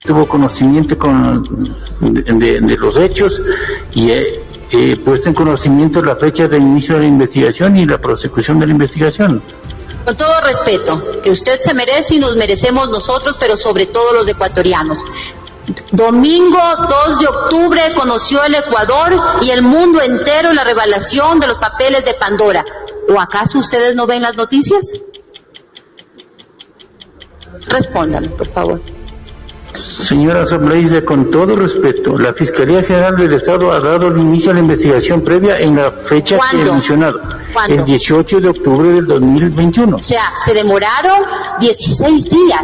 tuvo conocimiento de los hechos y puesto en conocimiento la fecha de inicio de la investigación y la prosecución de la investigación. Con todo respeto, que usted se merece y nos merecemos nosotros, pero sobre todo los ecuatorianos. Domingo 2 de octubre conoció el Ecuador y el mundo entero la revelación de los papeles de Pandora. ¿O acaso ustedes no ven las noticias? Respóndame, por favor. Señora asambleísta, con todo respeto, la Fiscalía General del Estado ha dado el inicio a la investigación previa en la fecha que he mencionado. ¿Cuándo? El 18 de octubre del 2021. O sea, se demoraron 16 días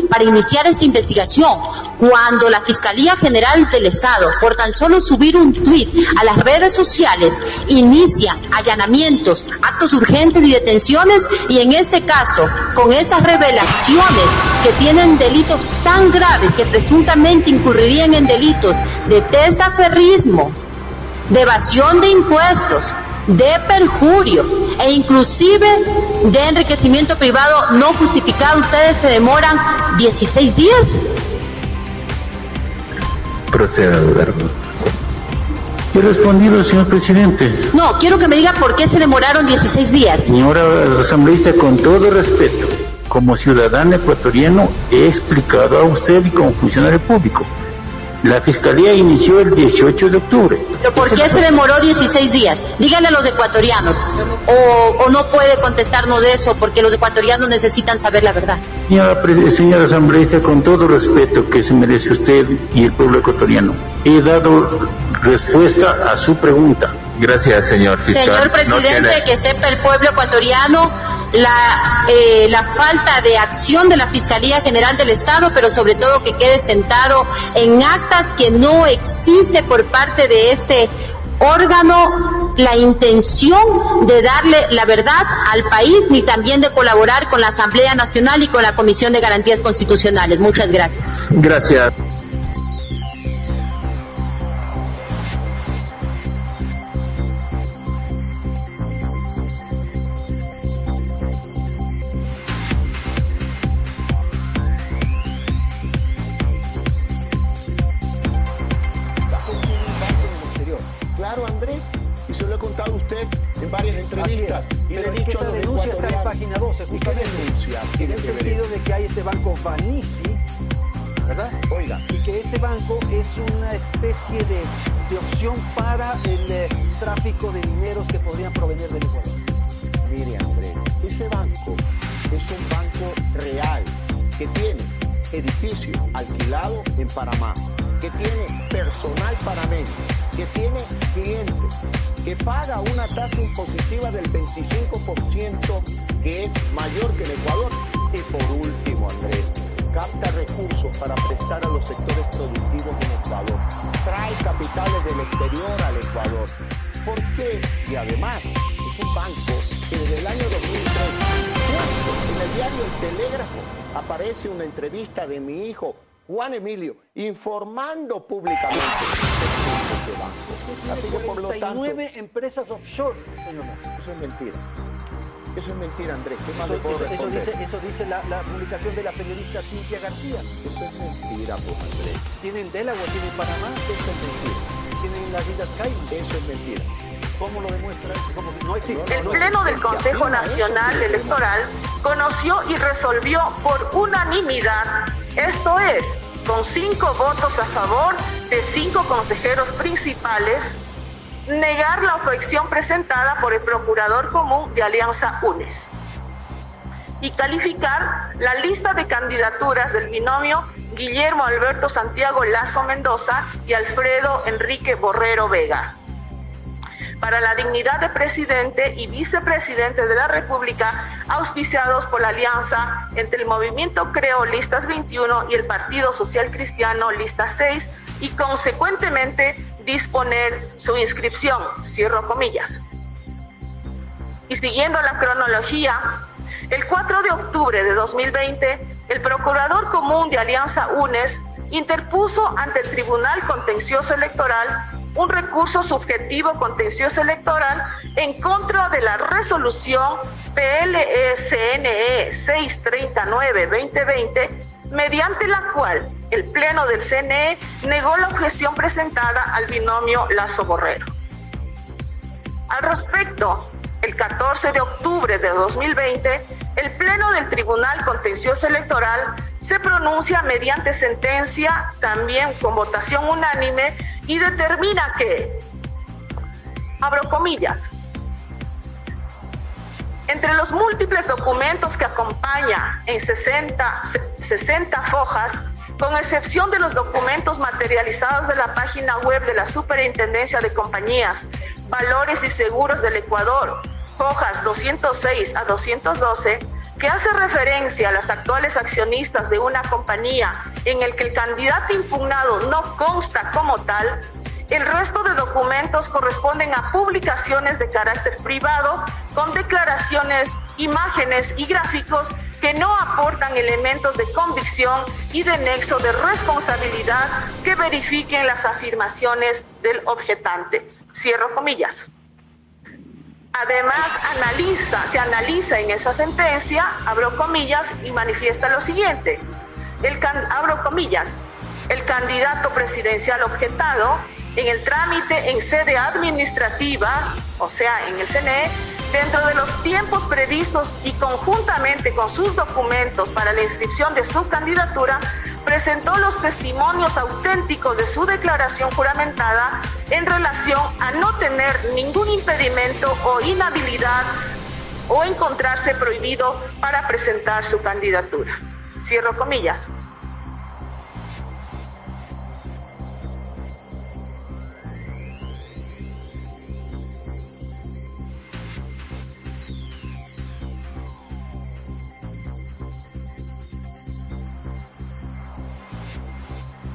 para iniciar esta investigación, cuando la Fiscalía General del Estado, por tan solo subir un tuit a las redes sociales, inicia allanamientos, actos urgentes y detenciones, y en este caso, con estas revelaciones que tienen delitos tan graves que presuntamente incurrirían en delitos de testaferrismo, de evasión de impuestos, de perjurio e inclusive de enriquecimiento privado no justificado, ustedes se demoran 16 días. Proceda, Eduardo. He respondido, señor presidente. No, quiero que me diga por qué se demoraron 16 días. Señora asambleísta, con todo respeto, como ciudadano ecuatoriano he explicado a usted y como funcionario público. La Fiscalía inició el 18 de octubre. ¿Pero por qué se demoró 16 días? Díganle a los ecuatorianos. O no puede contestarnos de eso porque los ecuatorianos necesitan saber la verdad. Señora asambleísta, con todo respeto que se merece usted y el pueblo ecuatoriano, he dado respuesta a su pregunta. Gracias, señor fiscal. Señor presidente, que sepa el pueblo ecuatoriano la falta de acción de la Fiscalía General del Estado, pero sobre todo que quede sentado en actas que no existe por parte de este órgano la intención de darle la verdad al país, ni también de colaborar con la Asamblea Nacional y con la Comisión de Garantías Constitucionales. Muchas gracias. Gracias. Claro, Andrés, y se lo he contado a usted en varias entrevistas. Y le he dicho a los denuncia está en página 12, justamente. En el sentido de que hay este banco Banisi, ¿verdad? Oiga. Y que ese banco es una especie de opción para el tráfico de dineros que podrían provenir del Ecuador. Mire, Andrés, ese banco es un banco real que tiene edificio alquilado en Panamá, que tiene personal panameño, que tiene clientes, que paga una tasa impositiva del 25%, que es mayor que el Ecuador. Y por último, Andrés, capta recursos para prestar a los sectores productivos en Ecuador. Trae capitales del exterior al Ecuador. ¿Por qué? Y además, es un banco que desde el año 2003, en el diario El Telégrafo, aparece una entrevista de mi hijo, Juan Emilio, informando públicamente de ese banco. Así que por lo tanto... 49 empresas offshore, señor Mazo. Eso es mentira. Eso es mentira, Andrés. ¿Qué más le puedo responder? Eso dice la publicación de la periodista Cintia García. Eso es mentira, pues, Andrés. Tienen Delaware, tienen Panamá. Eso es mentira. Tienen las Islas Caimán. Eso es mentira. ¿Cómo lo demuestra? ¿Cómo que no existe? El Pleno del Consejo Nacional Electoral conoció y resolvió por unanimidad, esto es, con 5 votos a favor de 5 consejeros principales, negar la objeción presentada por el Procurador Común de Alianza UNES y calificar la lista de candidaturas del binomio Guillermo Alberto Santiago Lazo Mendoza y Alfredo Enrique Borrero Vega para la dignidad de presidente y vicepresidente de la República, auspiciados por la alianza entre el Movimiento Creo Listas 21 y el Partido Social Cristiano Lista 6, y consecuentemente disponer su inscripción, cierro comillas. Y siguiendo la cronología, el 4 de octubre de 2020, el Procurador Común de Alianza UNES interpuso ante el Tribunal Contencioso Electoral un recurso subjetivo contencioso electoral en contra de la resolución PLE-CNE 639-2020, mediante la cual el Pleno del CNE negó la objeción presentada al binomio Lazo-Borrero. Al respecto, el 14 de octubre de 2020, el Pleno del Tribunal Contencioso Electoral se pronuncia mediante sentencia, también con votación unánime, y determina que, abro comillas, entre los múltiples documentos que acompaña en 60 fojas, con excepción de los documentos materializados de la página web de la Superintendencia de Compañías, Valores y Seguros del Ecuador, hojas 206 a 212, que hace referencia a las actuales accionistas de una compañía en el que el candidato impugnado no consta como tal, el resto de documentos corresponden a publicaciones de carácter privado con declaraciones, imágenes y gráficos que no aportan elementos de convicción y de nexo de responsabilidad que verifiquen las afirmaciones del objetante. Cierro comillas. Además, se analiza en esa sentencia, abro comillas, y manifiesta lo siguiente. Abro comillas, el candidato presidencial objetado en el trámite en sede administrativa, o sea, en el CNE, dentro de los tiempos previstos y conjuntamente con sus documentos para la inscripción de su candidatura, presentó los testimonios auténticos de su declaración juramentada en relación a no tener ningún impedimento o inhabilidad o encontrarse prohibido para presentar su candidatura. Cierro comillas.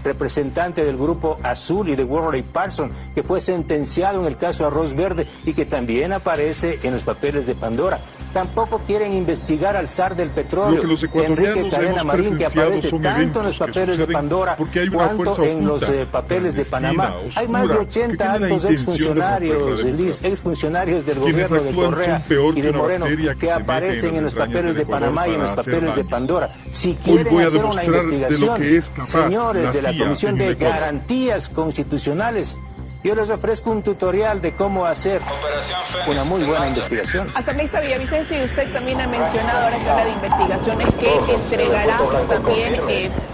Representante del Grupo Azul y de Worley Parsons, que fue sentenciado en el caso Arroz Verde y que también aparece en los papeles de Pandora. Tampoco quieren investigar al zar del petróleo, Enrique Cadena Marín, que aparece tanto en los papeles de Pandora cuanto en los papeles de Panamá. Hay más de 80 altos exfuncionarios del gobierno de Correa y de Moreno que aparecen en los papeles de Panamá y en los papeles de Pandora. Si quieren hacer una investigación, señores de la Comisión de Garantías Constitucionales, yo les ofrezco un tutorial de cómo hacer una muy buena investigación. Asambleísta Villavicencio, y usted también ha mencionado ahora que habla de investigaciones que entregará también...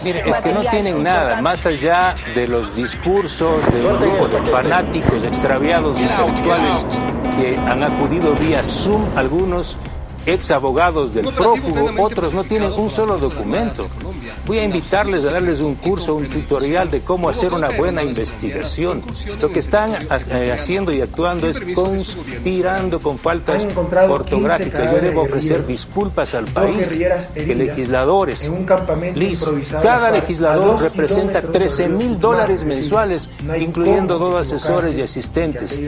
Mire, es que no tienen nada, más allá de los discursos de un grupo de fanáticos extraviados intelectuales que han acudido vía Zoom, algunos ex abogados del prófugo, otros no tienen un solo documento. Voy a invitarles a darles un curso, un tutorial de cómo hacer una buena investigación. Lo que están haciendo y actuando es conspirando con faltas ortográficas. Yo debo ofrecer disculpas al país, que legisladores, cada legislador representa $13,000 mensuales, incluyendo 2 asesores y asistentes.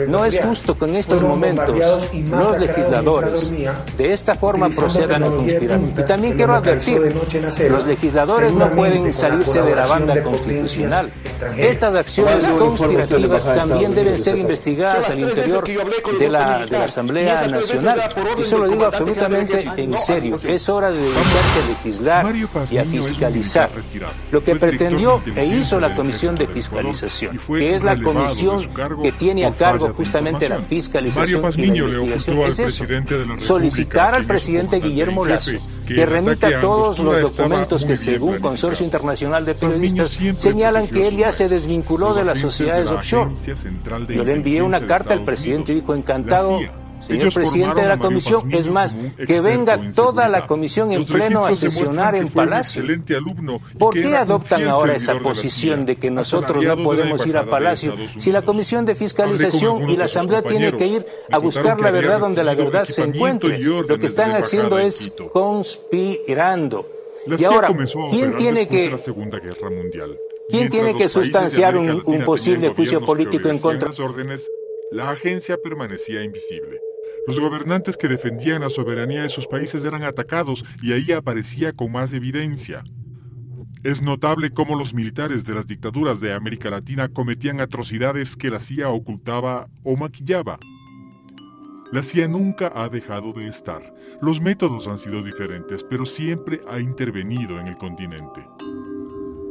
No es justo que en estos momentos los legisladores de esta forma procedan a conspirar. Y también quiero advertir, los legisladores no pueden salirse de la banda constitucional. Estas acciones conspirativas también deben ser investigadas al interior de la Asamblea Nacional. Y eso lo digo absolutamente en serio. Es hora de dedicarse a legislar y a fiscalizar. Lo que pretendió e hizo la Comisión de Fiscalización, que es la comisión que tiene a cargo justamente la fiscalización y la investigación, es eso: solicitar al presidente Guillermo Lasso que remita todos los documentos que, según Consorcio Internacional de Periodistas, señalan que él ya se desvinculó de las sociedades offshore. Yo le envié una carta al presidente y dijo: encantado, señor presidente de la comisión, es más, que venga toda la comisión en pleno a sesionar en Palacio. ¿Por qué adoptan ahora esa posición de que nosotros no podemos ir a Palacio si la Comisión de Fiscalización y la Asamblea tiene que ir a buscar la verdad donde la verdad se encuentre? Lo que están haciendo es conspirando. Y ahora, ¿quién tiene que sustanciar un posible juicio político en contra? La agencia permanecía invisible. Los gobernantes que defendían la soberanía de sus países eran atacados y ahí aparecía con más evidencia. Es notable cómo los militares de las dictaduras de América Latina cometían atrocidades que la CIA ocultaba o maquillaba. La CIA nunca ha dejado de estar. Los métodos han sido diferentes, pero siempre ha intervenido en el continente.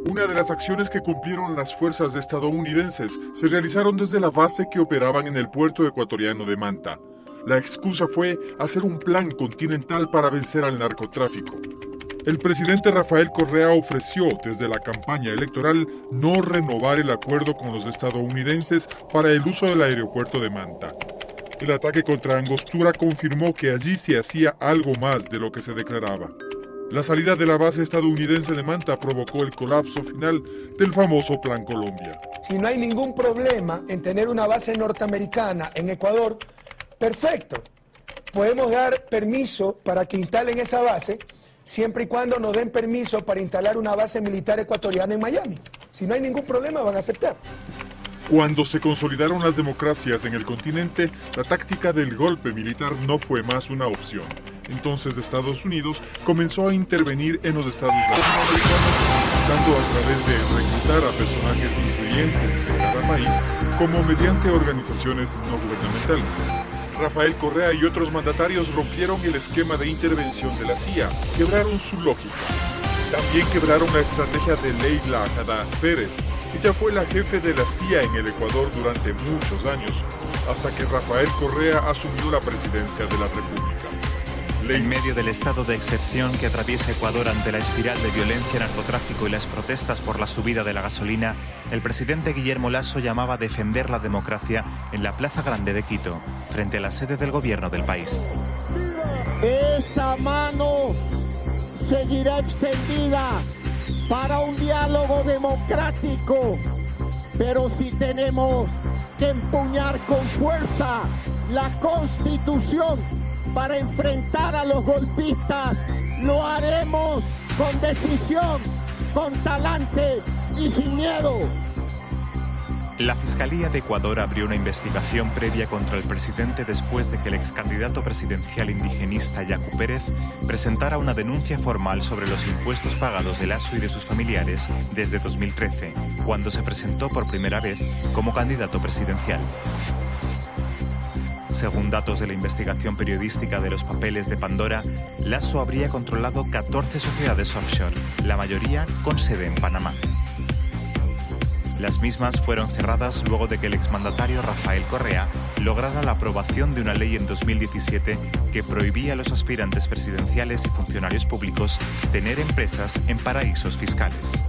Una de las acciones que cumplieron las fuerzas estadounidenses se realizaron desde la base que operaban en el puerto ecuatoriano de Manta. La excusa fue hacer un plan continental para vencer al narcotráfico. El presidente Rafael Correa ofreció desde la campaña electoral no renovar el acuerdo con los estadounidenses para el uso del aeropuerto de Manta. El ataque contra Angostura confirmó que allí se hacía algo más de lo que se declaraba. La salida de la base estadounidense de Manta provocó el colapso final del famoso Plan Colombia. Si no hay ningún problema en tener una base norteamericana en Ecuador, perfecto. Podemos dar permiso para que instalen esa base, siempre y cuando nos den permiso para instalar una base militar ecuatoriana en Miami. Si no hay ningún problema, van a aceptar. Cuando se consolidaron las democracias en el continente, la táctica del golpe militar no fue más una opción. Entonces Estados Unidos comenzó a intervenir en los estados latinoamericanos, tanto a través de reclutar a personajes influyentes de cada país, como mediante organizaciones no gubernamentales. Rafael Correa y otros mandatarios rompieron el esquema de intervención de la CIA, quebraron su lógica. También quebraron la estrategia de Leila Haddad Pérez. Ella fue la jefe de la CIA en el Ecuador durante muchos años, hasta que Rafael Correa asumió la presidencia de la República. En medio del estado de excepción que atraviesa Ecuador ante la espiral de violencia, narcotráfico y las protestas por la subida de la gasolina, el presidente Guillermo Lasso llamaba a defender la democracia en la Plaza Grande de Quito, frente a la sede del gobierno del país. Esta mano seguirá extendida para un diálogo democrático, pero si tenemos que empuñar con fuerza la Constitución para enfrentar a los golpistas, lo haremos con decisión, con talante y sin miedo. La Fiscalía de Ecuador abrió una investigación previa contra el presidente después de que el excandidato presidencial indigenista Yacu Pérez presentara una denuncia formal sobre los impuestos pagados de Lasso y de sus familiares desde 2013, cuando se presentó por primera vez como candidato presidencial. Según datos de la investigación periodística de los papeles de Pandora, Lasso habría controlado 14 sociedades offshore, la mayoría con sede en Panamá. Las mismas fueron cerradas luego de que el exmandatario Rafael Correa lograra la aprobación de una ley en 2017 que prohibía a los aspirantes presidenciales y funcionarios públicos tener empresas en paraísos fiscales.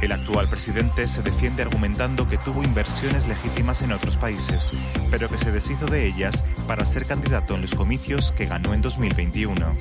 El actual presidente se defiende argumentando que tuvo inversiones legítimas en otros países, pero que se deshizo de ellas para ser candidato en los comicios que ganó en 2021.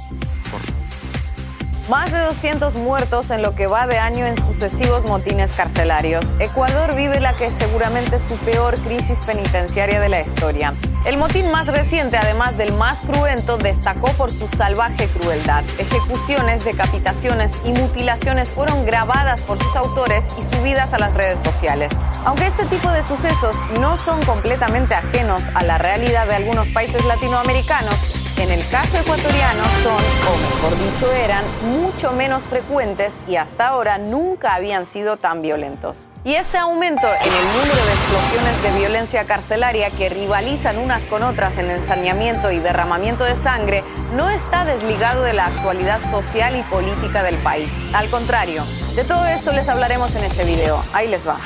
Más de 200 muertos en lo que va de año en sucesivos motines carcelarios. Ecuador vive la que seguramente es su peor crisis penitenciaria de la historia. El motín más reciente, además del más cruento, destacó por su salvaje crueldad. Ejecuciones, decapitaciones y mutilaciones fueron grabadas por sus autores y subidas a las redes sociales. Aunque este tipo de sucesos no son completamente ajenos a la realidad de algunos países latinoamericanos, en el caso ecuatoriano son, o mejor dicho eran, mucho menos frecuentes y hasta ahora nunca habían sido tan violentos. Y este aumento en el número de explosiones de violencia carcelaria que rivalizan unas con otras en ensañamiento y derramamiento de sangre no está desligado de la actualidad social y política del país. Al contrario, de todo esto les hablaremos en este video. Ahí les va.